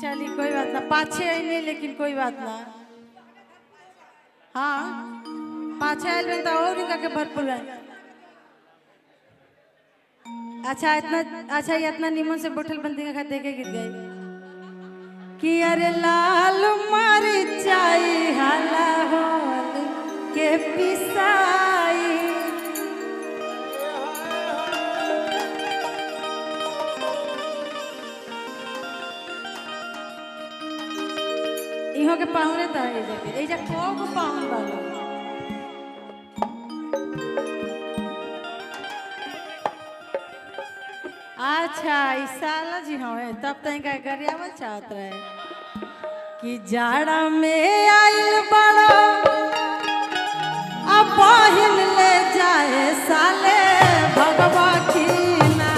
चलिए कोई बात ना, पाछे आई नहीं लेकिन कोई बात ना। हाँ पाछे आयल में तो और इनका के भरपूर है। अच्छा इतना अच्छा ये इतना निमन से बोतल बंदी का देखे गीत गई कि अरे लाल मरचाई हाला होल के पिसाई इहो के पाहुने त ए जा को पाहुन बालो। अच्छा साला जी हवे तब तक का गरियावल चाहत रहे कि जाड़ा में आइल बड़ो अब बहिन ले जाए साले भगवा खीना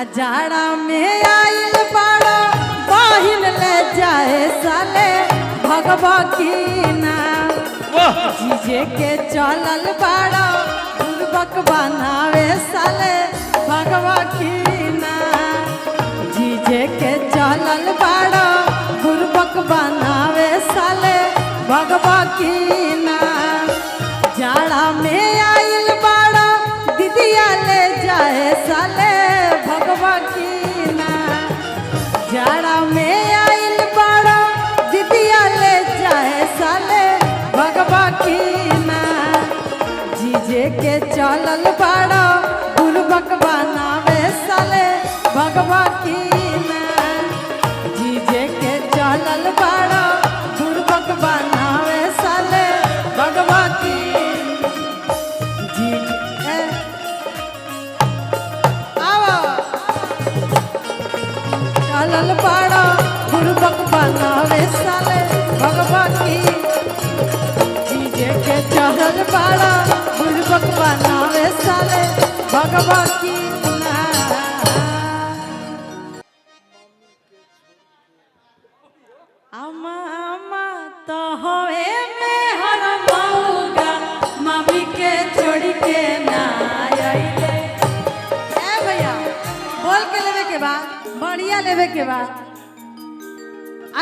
आ जाड़ा में आइल बड़ो बहिन ले जाए साले भगवा खीना जीजे के चलल बड़ो बुर्बक बनावे साले भगवा खीना जीजे के चलल बाड़ा बुर्बक बनावे साले भगवा खीना जाड़ा में आइल बाड़ा दीदिया ले जाए साले भगवा खीना जाड़ा में आइल बाड़ा दीदिया ले जाए साले भगवा खीना जीजे के चलल बाड़ा बुर्बक बनावे साले भगवा खीना जीजे के चलल बाड़ा बुर्बक बनावे साले भगवा खीना जीजे आओ चलल बाड़ा बुर्बक बनावे साले भगवा खीना जीजे के चलल बाड़ा बुर्बक बनावे साले भगवा खीना। अम्मा तो होए में हर मौगा मम्मी के छोड़ के ना आइले। ए भैया बोल के लेवे के बाद बढ़िया लेवे के बाद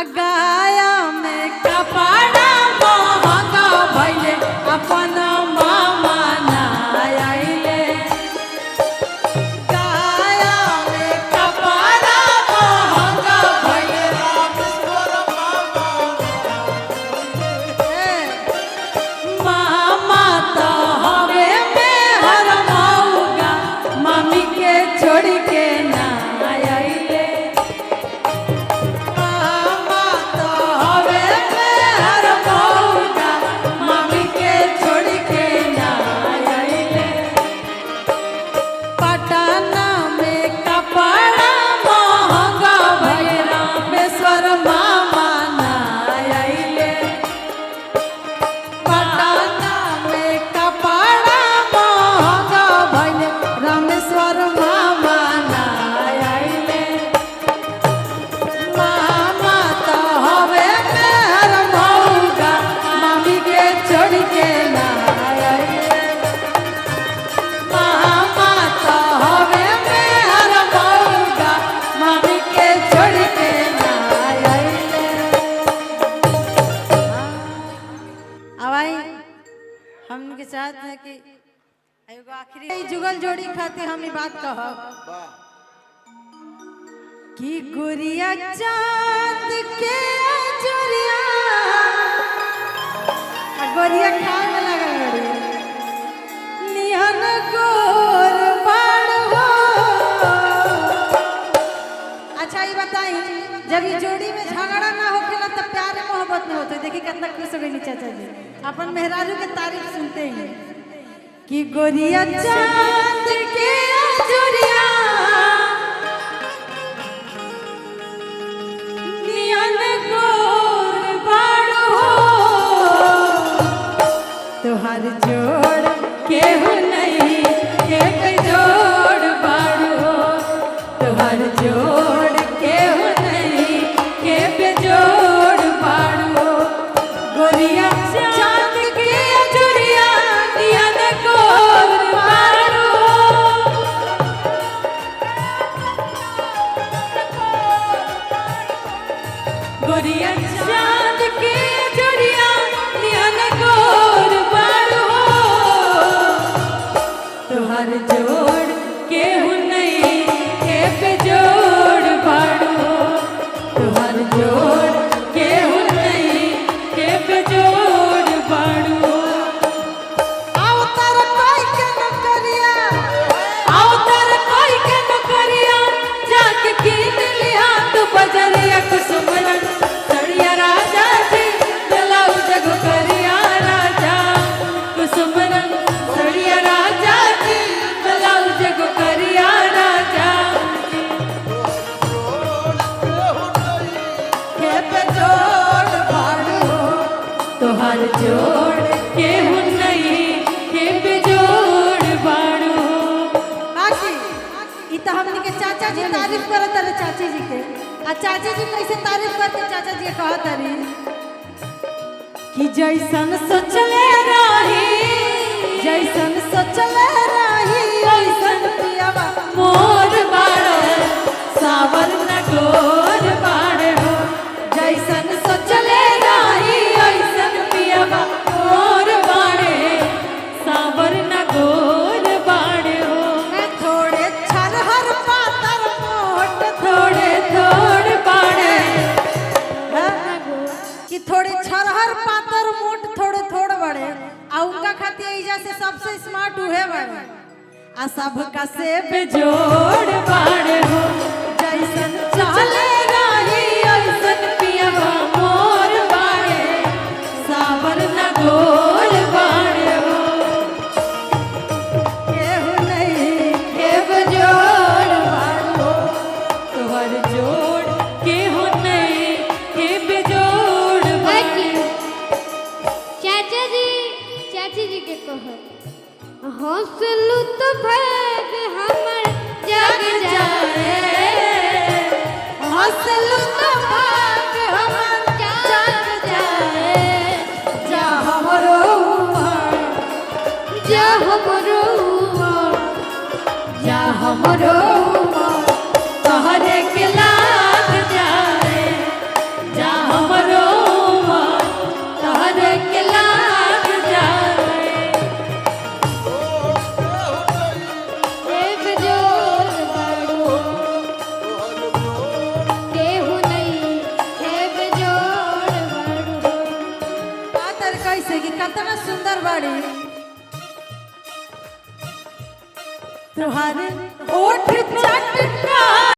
अगाया में कपड़ा महंगा भइले अपन मामा ना आइले। गाया में कपड़ा महंगा भइले मामा तो हवे में हर मौगा मम्मी के छोड़ के ना आइले। मामा तो हवे में हर मौगा मम्मी के छोड़ के ना आइले। पटना में कपड़ा महंगा भइले रामेश्वर मामा ना आइले। पटना में कपड़ा महंगा भइले रामेश्वर मामा ना आइले। मामा तो हवे में हर मौगा मम्मी के छोड़ के ना आइले। मामा तो हवे में हर मौगा मम्मी के छोड़ के ना आइले। अब आई हम के चाहत है कि एगो आखिरी जुगल जोड़ी खातिर हम ई बात कहब कि गुड़िया चांद के जोड़िया गोरिया खाए में लगल गड़ी निहन गोर बाड़ हो। अच्छा ये बताई जब ये जोड़ी में झगड़ा ना होखेला तब प्यार मोहब्बत में होते। देखिए कितना खुश हो गई चाचा जी अपन मेहरारू के तारीफ सुनते ही कि गोरिया चांद के जोड़िया नियन गोर बाड़ हो तुहार जोड़ केहू नहीं के जोड़ बाड़ हो तुहार जोड़ केहू नहीं के बेजोड़ बाड़ हो। गोरिया चांद के जोड़िया नियन गोर बाड़ हो गोरिया चांद के जोड़िया नियन गोर बारू तुहार जोड़ केहू नहीं के पे जोड़ बारू तुहार जोड़ केहू नहीं के पे जोड़ बारू अवतार कोई के नौकरिया जाके कीन लिया तू बजरिया कुसुमरन सड़िया राजा जी गलाऊ जग करिया राजा कुसुमरन सड़िया राजा जी गलाऊ जग करिया राजा के पे जोड़ बाड़ू तोहार जोड़ केहू नहीं के पे जोड़ बाड़ू आखी ई तो हमनी के चाचा जी तारीफ करत रहे चाची जी के आ चाची जी कैसे तारीफ करते चाचा जी कहत रही कि जैसन सोचले रही ओइसन पियावा मोर बाड़ो सावर न गोर बाड़े हो जैसन सोचले रही ओइसन पियावा मोर बाड़े सावर न गोर बाड़े हो थोड़े छरहर पातर मोट थोड़े थोड़ बाड़े कि थोड़े छरहर पातर मोट थोड़े थोड़ बड़े आ उनका खातिर एजा से सबसे स्मार्ट उहे बड़े आ सबका से बेजोड़ बाड़े हो जैसन चले रही ओइसन पियवा मोर बाड़े सावर न गोर बाड़े हो केहू नहीं के बेजोड़ बाड़ो तोहर जोड़ केहू नहीं के बेजोड़ बाड़े चाची जी के कहो हौसलू तो भाग हमर जग जाए हौसलू तो भाग हमर जग जाए जा हमरो जा हमरो जा हमरो तोहरे के लाग जाए जा हमरो तोहरे के लाग जाए एक जोड़ बाड़ू केहू नहीं एक जोड़ बाड़ू पातर कैसे कि कितना सुंदर बाड़ी तुहारे ओठ